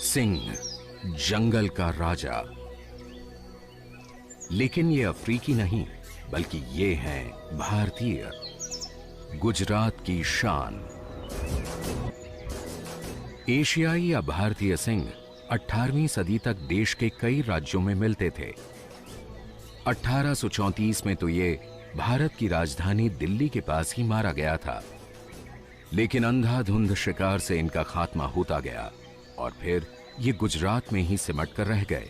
सिंह, जंगल का राजा। लेकिन ये अफ्रीकी नहीं, बल्कि ये हैं भारतीय, गुजरात की शान। एशियाई या भारतीय सिंह 18वीं सदी तक देश के कई राज्यों में मिलते थे। 1834 में तो ये भारत की राजधानी दिल्ली के पास ही मारा गया था। लेकिन अंधाधुंध शिकार से इनका खात्मा होता गया और फिर ये गुजरात में ही सिमट कर रह गए।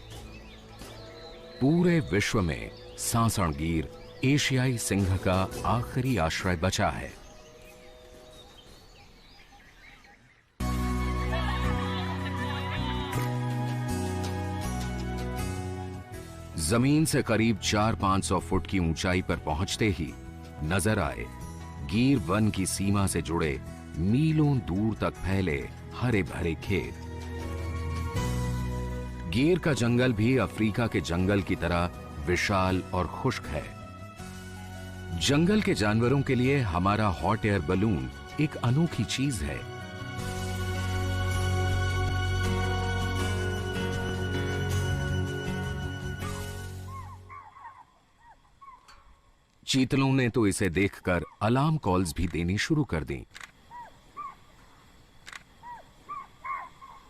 पूरे विश्व में सांसण गीर एशियाई सिंह का आखिरी आश्रय बचा है। जमीन से करीब 400-500 फुट की ऊंचाई पर पहुंचते ही नजर आए गीर वन की सीमा से जुड़े मीलों दूर तक फैले हरे भरे खेत। गीर का जंगल भी अफ्रीका के जंगल की तरह विशाल और खुश्क है। जंगल के जानवरों के लिए हमारा हॉट एयर बलून एक अनोखी चीज है। चीतलों ने तो इसे देखकर अलार्म कॉल्स भी देनी शुरू कर दी।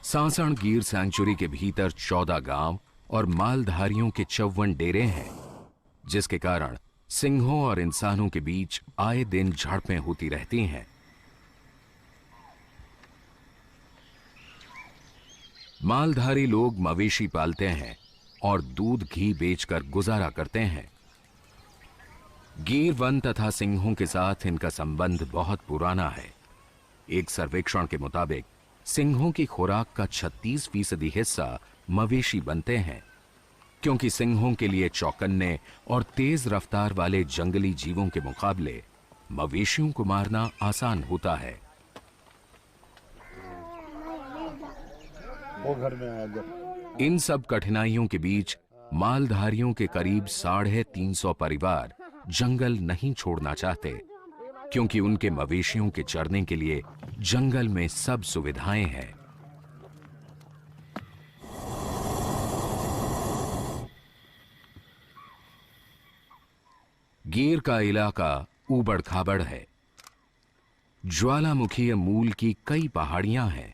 सांसण गीर सैंक्चुरी के भीतर 14 गांव और मालधारियों के 54 डेरे हैं, जिसके कारण सिंहों और इंसानों के बीच आए दिन झड़पें होती रहती हैं। मालधारी लोग मवेशी पालते हैं और दूध घी बेचकर गुजारा करते हैं। गीर वन तथा सिंहों के साथ इनका संबंध बहुत पुराना है। एक सर्वेक्षण के मुताबिक सिंहों की खुराक का 36% हिस्सा मवेशी बनते हैं, क्योंकि सिंहों के लिए चौकन्ने और तेज रफ्तार वाले जंगली जीवों के मुकाबले मवेशियों को मारना आसान होता है। वो घर में आया। इन सब कठिनाइयों के बीच मालधारियों के करीब 350 परिवार जंगल नहीं छोड़ना चाहते, क्योंकि उनके मवेशियों के चरने के लिए जंगल में सब सुविधाएं हैं। गीर का इलाका ऊबड़ खाबड़ है। ज्वालामुखीय मूल की कई पहाड़ियां हैं।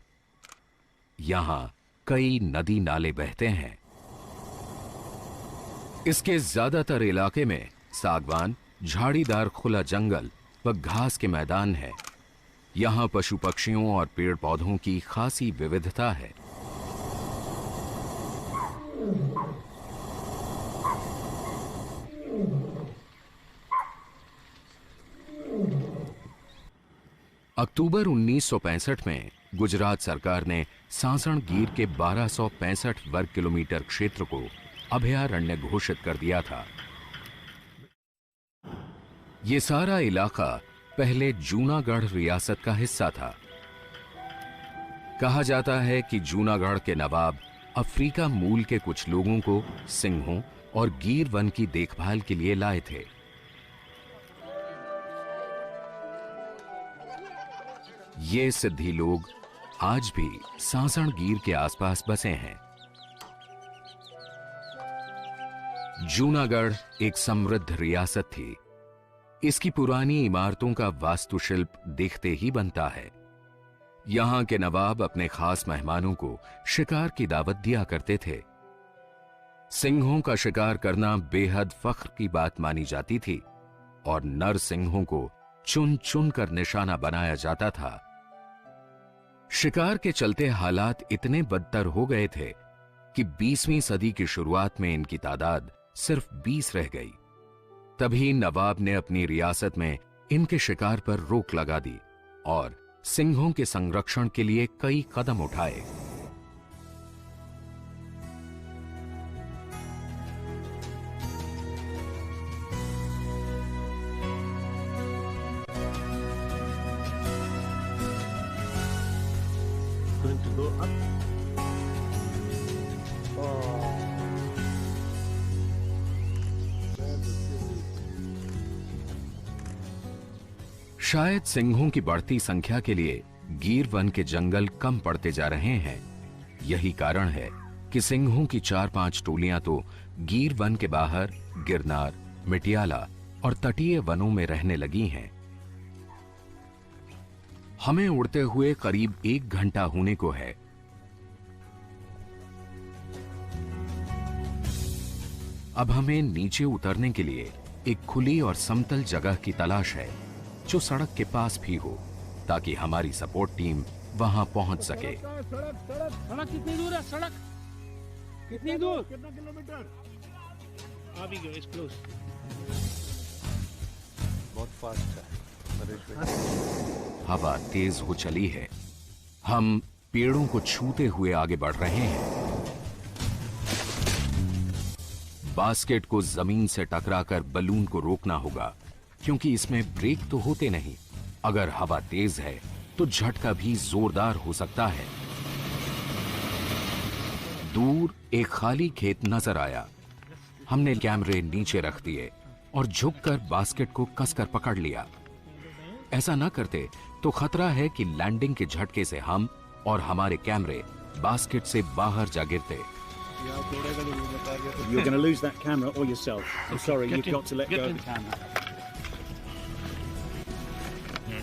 यहां कई नदी नाले बहते हैं। इसके ज्यादातर इलाके में सागवान, झाड़ीदार खुला जंगल व घास के मैदान है। यहां पशु पक्षियों और पेड़ पौधों की खासी विविधता है। अक्टूबर 1965 में गुजरात सरकार ने सांसण गीर के 1265 वर्ग किलोमीटर क्षेत्र को अभयारण्य घोषित कर दिया था। यह सारा इलाका पहले जूनागढ़ रियासत का हिस्सा था। कहा जाता है कि जूनागढ़ के नवाब अफ्रीका मूल के कुछ लोगों को सिंहों और गीर वन की देखभाल के लिए लाए थे। ये सिद्धि लोग आज भी सांसण गीर के आसपास बसे हैं। जूनागढ़ एक समृद्ध रियासत थी। इसकी पुरानी इमारतों का वास्तुशिल्प देखते ही बनता है। यहां के नवाब अपने खास मेहमानों को शिकार की दावत दिया करते थे। सिंहों का शिकार करना बेहद फख्र की बात मानी जाती थी और नर सिंहों को चुन चुन कर निशाना बनाया जाता था। शिकार के चलते हालात इतने बदतर हो गए थे कि 20वीं सदी की शुरुआत में इनकी तादाद सिर्फ 20 रह गई। तभी नवाब ने अपनी रियासत में इनके शिकार पर रोक लगा दी और सिंहों के संरक्षण के लिए कई कदम उठाए। शायद सिंहों की बढ़ती संख्या के लिए गीर वन के जंगल कम पड़ते जा रहे हैं, यही कारण है कि सिंहों की 4-5 टोलियां तो गीर वन के बाहर गिरनार, मिटियाला और तटीय वनों में रहने लगी हैं। हमें उड़ते हुए करीब 1 घंटा होने को है। अब हमें नीचे उतरने के लिए एक खुली और समतल जगह की तलाश है जो सड़क के पास भी हो, ताकि हमारी सपोर्ट टीम वहां पहुंच सके। सड़क कितनी दूर है? सड़क कितनी दूर? कितना किलोमीटर? अभी गए इस क्लोज। बहुत फास्ट है। हवा तेज हो चली है। हम पेड़ों को छूते हुए आगे बढ़ रहे हैं। बास्केट को जमीन से टकराकर बलून को रोकना होगा, क्योंकि इसमें ब्रेक तो होते नहीं। अगर हवा तेज है तो झटका भी जोरदार हो सकता है। दूर एक खाली खेत नजर आया। हमने कैमरे नीचे रख दिए और झुककर बास्केट को कसकर पकड़ लिया। ऐसा न करते तो खतरा है कि लैंडिंग के झटके से हम और हमारे कैमरे बास्केट से बाहर जा गिरते। You're going to lose that camera or yourself. I'm sorry, you've got to let go of the camera.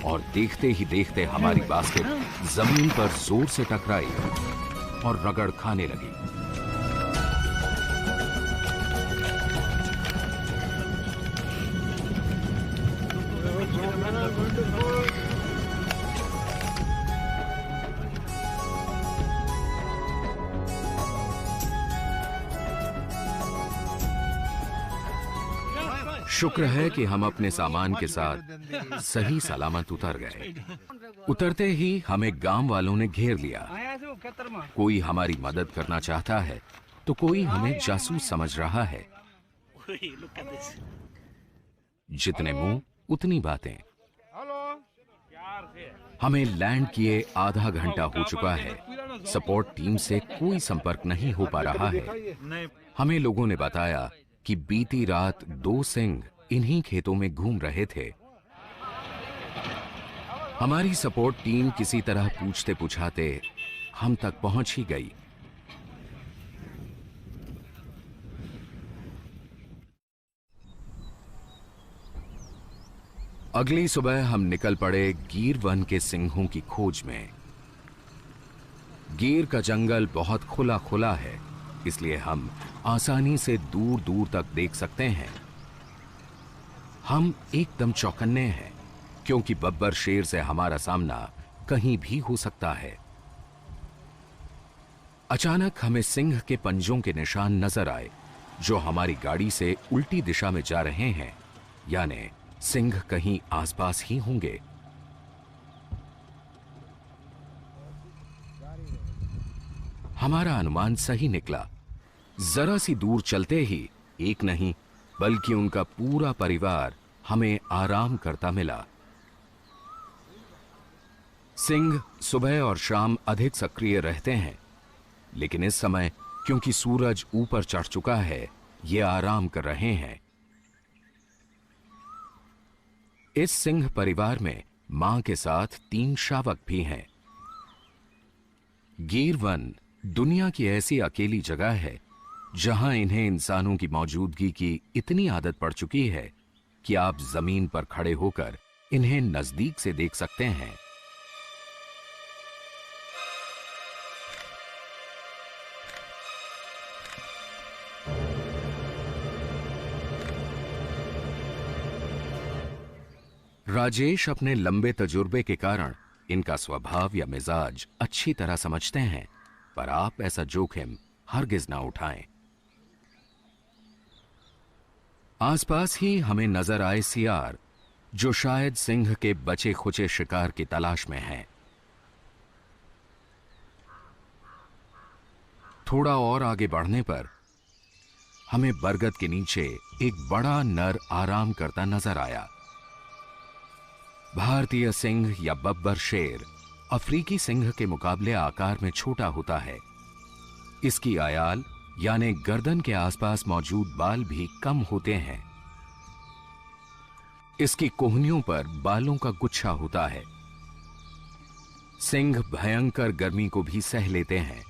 और देखते ही देखते हमारी बास्केट जमीन पर जोर से टकराई और रगड़ खाने लगी। शुक्र है कि हम अपने सामान के साथ सही सलामत उतर गए। उतरते ही हमें गांव वालों ने घेर लिया। कोई हमारी मदद करना चाहता है तो कोई हमें जासूस समझ रहा है। जितने मुंह उतनी बातें। हमें लैंड किए आधा घंटा हो चुका है। सपोर्ट टीम से कोई संपर्क नहीं हो पा रहा है। हमें लोगों ने बताया कि बीती रात 2 सिंह इन्हीं खेतों में घूम रहे थे। हमारी सपोर्ट टीम किसी तरह पूछते पुछाते हम तक पहुंच ही गई। अगली सुबह हम निकल पड़े गीर वन के सिंहों की खोज में। गीर का जंगल बहुत खुला खुला है, इसलिए हम आसानी से दूर दूर तक देख सकते हैं। हम एकदम चौकन्ने हैं, क्योंकि बब्बर शेर से हमारा सामना कहीं भी हो सकता है। अचानक हमें सिंह के पंजों के निशान नजर आए, जो हमारी गाड़ी से उल्टी दिशा में जा रहे हैं, यानी सिंह कहीं आसपास ही होंगे। हमारा अनुमान सही निकला। जरा सी दूर चलते ही एक नहीं बल्कि उनका पूरा परिवार हमें आराम करता मिला। सिंह सुबह और शाम अधिक सक्रिय रहते हैं, लेकिन इस समय क्योंकि सूरज ऊपर चढ़ चुका है, ये आराम कर रहे हैं। इस सिंह परिवार में मां के साथ 3 शावक भी हैं। गीर वन दुनिया की ऐसी अकेली जगह है जहां इन्हें इंसानों की मौजूदगी की इतनी आदत पड़ चुकी है कि आप जमीन पर खड़े होकर इन्हें नजदीक से देख सकते हैं। राजेश अपने लंबे तजुर्बे के कारण इनका स्वभाव या मिजाज अच्छी तरह समझते हैं, पर आप ऐसा जोखिम हरगिज ना उठाएं। आसपास ही हमें नजर आए सियार, जो शायद सिंह के बचे खुचे शिकार की तलाश में हैं। थोड़ा और आगे बढ़ने पर हमें बरगद के नीचे एक बड़ा नर आराम करता नजर आया। भारतीय सिंह या बब्बर शेर अफ्रीकी सिंह के मुकाबले आकार में छोटा होता है। इसकी आयाल यानी गर्दन के आसपास मौजूद बाल भी कम होते हैं। इसकी कोहनियों पर बालों का गुच्छा होता है। सिंह भयंकर गर्मी को भी सह लेते हैं,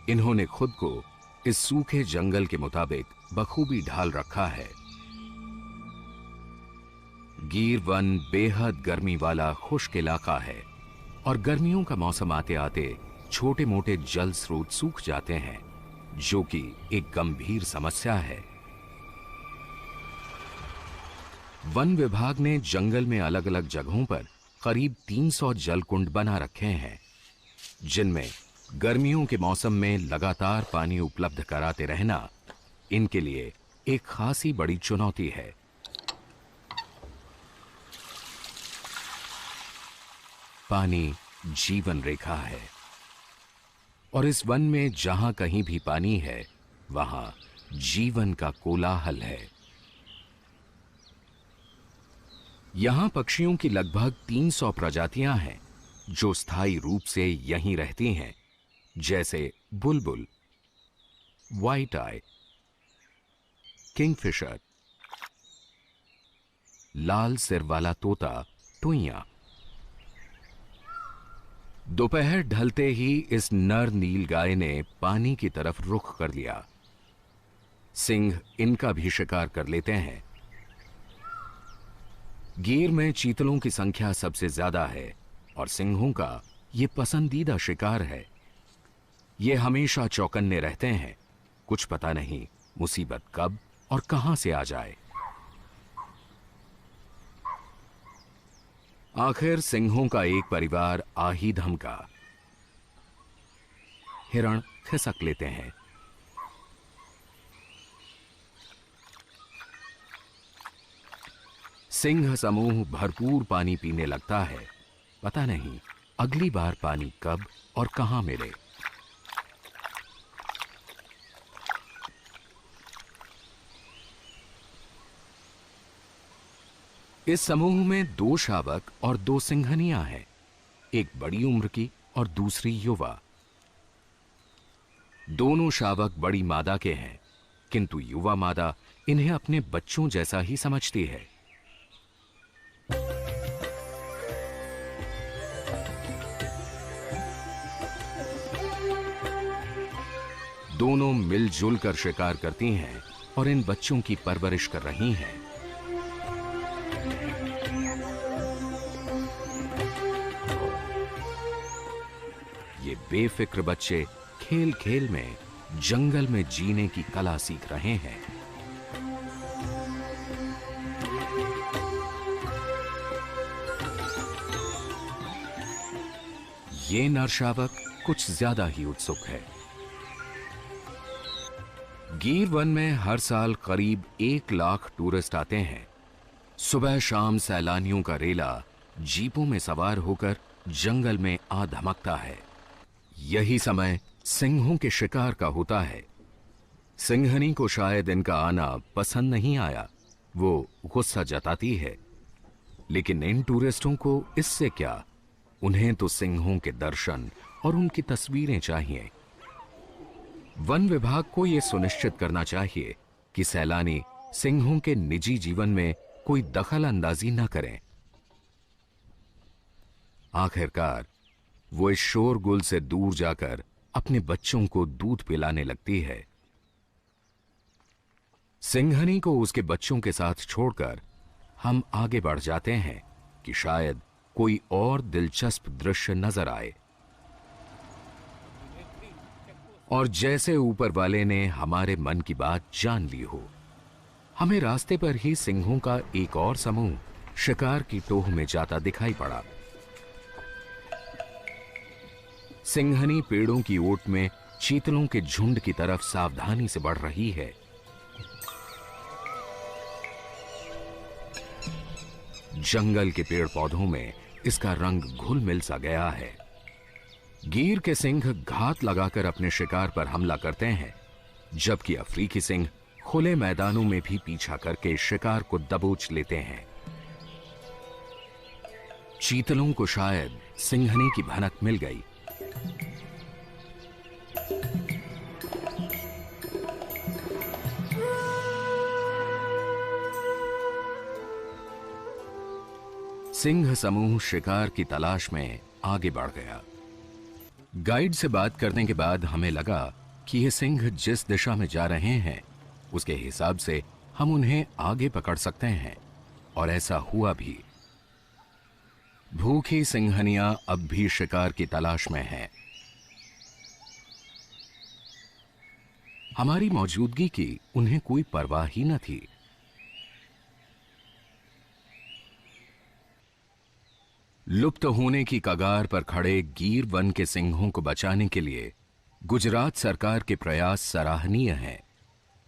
इन्होंने खुद को इस सूखे जंगल के मुताबिक बखूबी ढाल रखा है। गीर वन बेहद गर्मी वाला खुश्क इलाका है और गर्मियों का मौसम आते आते छोटे मोटे जल स्रोत सूख जाते हैं, जो कि एक गंभीर समस्या है। वन विभाग ने जंगल में अलग अलग जगहों पर करीब 300 जलकुंड बना रखे हैं, जिनमें गर्मियों के मौसम में लगातार पानी उपलब्ध कराते रहना इनके लिए एक खासी बड़ी चुनौती है। पानी जीवन रेखा है और इस वन में जहां कहीं भी पानी है, वहां जीवन का कोलाहल है। यहां पक्षियों की लगभग 300 प्रजातियां हैं जो स्थायी रूप से यहीं रहती हैं, जैसे बुलबुल, व्हाइट आई, किंगफिशर, लाल सिर वाला तोता, टुइयां। दोपहर ढलते ही इस नर नीलगाय ने पानी की तरफ रुख कर लिया। सिंह इनका भी शिकार कर लेते हैं। गीर में चीतलों की संख्या सबसे ज्यादा है और सिंहों का यह पसंदीदा शिकार है। ये हमेशा चौकन्ने रहते हैं, कुछ पता नहीं मुसीबत कब और कहां से आ जाए। आखिर सिंहों का एक परिवार आ ही धमका। हिरण खिसक लेते हैं। सिंह समूह भरपूर पानी पीने लगता है। पता नहीं अगली बार पानी कब और कहां मिले। इस समूह में 2 शावक और 2 सिंघनियां हैं, एक बड़ी उम्र की और दूसरी युवा। दोनों शावक बड़ी मादा के हैं, किंतु युवा मादा इन्हें अपने बच्चों जैसा ही समझती है। दोनों मिलजुल कर शिकार करती हैं और इन बच्चों की परवरिश कर रही हैं। ये बेफिक्र बच्चे खेल खेल में जंगल में जीने की कला सीख रहे हैं। ये नर शावक कुछ ज्यादा ही उत्सुक है। गीर वन में हर साल करीब 1 लाख टूरिस्ट आते हैं। सुबह शाम सैलानियों का रेला जीपों में सवार होकर जंगल में आ धमकता है। यही समय सिंहों के शिकार का होता है। सिंहनी को शायद इनका आना पसंद नहीं आया, वो गुस्सा जताती है, लेकिन इन टूरिस्टों को इससे क्या, उन्हें तो सिंहों के दर्शन और उनकी तस्वीरें चाहिए। वन विभाग को यह सुनिश्चित करना चाहिए कि सैलानी सिंहों के निजी जीवन में कोई दखल अंदाजी न करें। आखिरकार वो इस शोरगुल से दूर जाकर अपने बच्चों को दूध पिलाने लगती है। सिंहनी को उसके बच्चों के साथ छोड़कर हम आगे बढ़ जाते हैं कि शायद कोई और दिलचस्प दृश्य नजर आए। और जैसे ऊपर वाले ने हमारे मन की बात जान ली हो, हमें रास्ते पर ही सिंहों का एक और समूह शिकार की टोह में जाता दिखाई पड़ा। सिंहनी पेड़ों की ओट में चीतलों के झुंड की तरफ सावधानी से बढ़ रही है। जंगल के पेड़ पौधों में इसका रंग घुल मिल सा गया है। गीर के सिंह घात लगाकर अपने शिकार पर हमला करते हैं, जबकि अफ्रीकी सिंह खुले मैदानों में भी पीछा करके शिकार को दबोच लेते हैं। चीतलों को शायद सिंहनी की भनक मिल गई। सिंह समूह शिकार की तलाश में आगे बढ़ गया। गाइड से बात करने के बाद हमें लगा कि ये सिंह जिस दिशा में जा रहे हैं उसके हिसाब से हम उन्हें आगे पकड़ सकते हैं, और ऐसा हुआ भी। भूखी सिंहनियां अब भी शिकार की तलाश में हैं। हमारी मौजूदगी की उन्हें कोई परवाह ही न थी। लुप्त होने की कगार पर खड़े गीर वन के सिंहों को बचाने के लिए गुजरात सरकार के प्रयास सराहनीय हैं,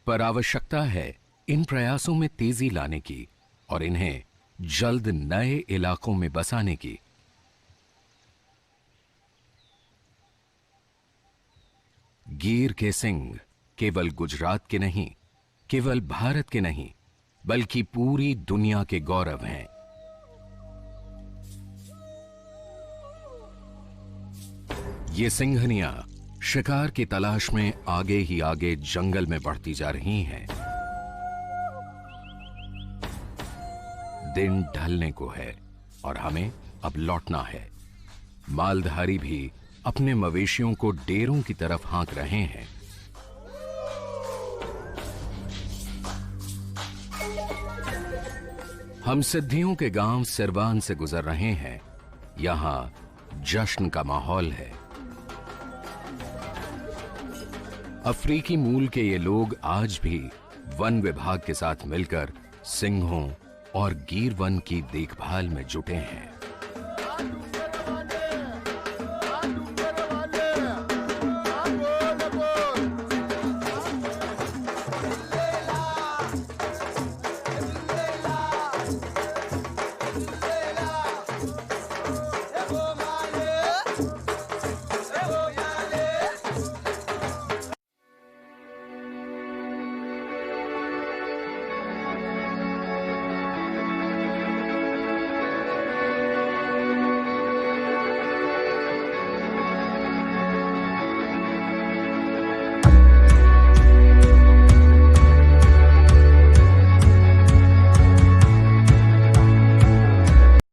पर आवश्यकता है इन प्रयासों में तेजी लाने की और इन्हें जल्द नए इलाकों में बसाने की। गीर के सिंह केवल गुजरात के नहीं, केवल भारत के नहीं, बल्कि पूरी दुनिया के गौरव हैं। ये सिंहनियां शिकार की तलाश में आगे ही आगे जंगल में बढ़ती जा रही हैं। दिन ढलने को है और हमें अब लौटना है। मालधारी भी अपने मवेशियों को डेरों की तरफ हाँक रहे हैं। हम सिद्धियों के गांव सिरवान से गुजर रहे हैं। यहां जश्न का माहौल है। अफ्रीकी मूल के ये लोग आज भी वन विभाग के साथ मिलकर सिंहों और गीर वन की देखभाल में जुटे हैं।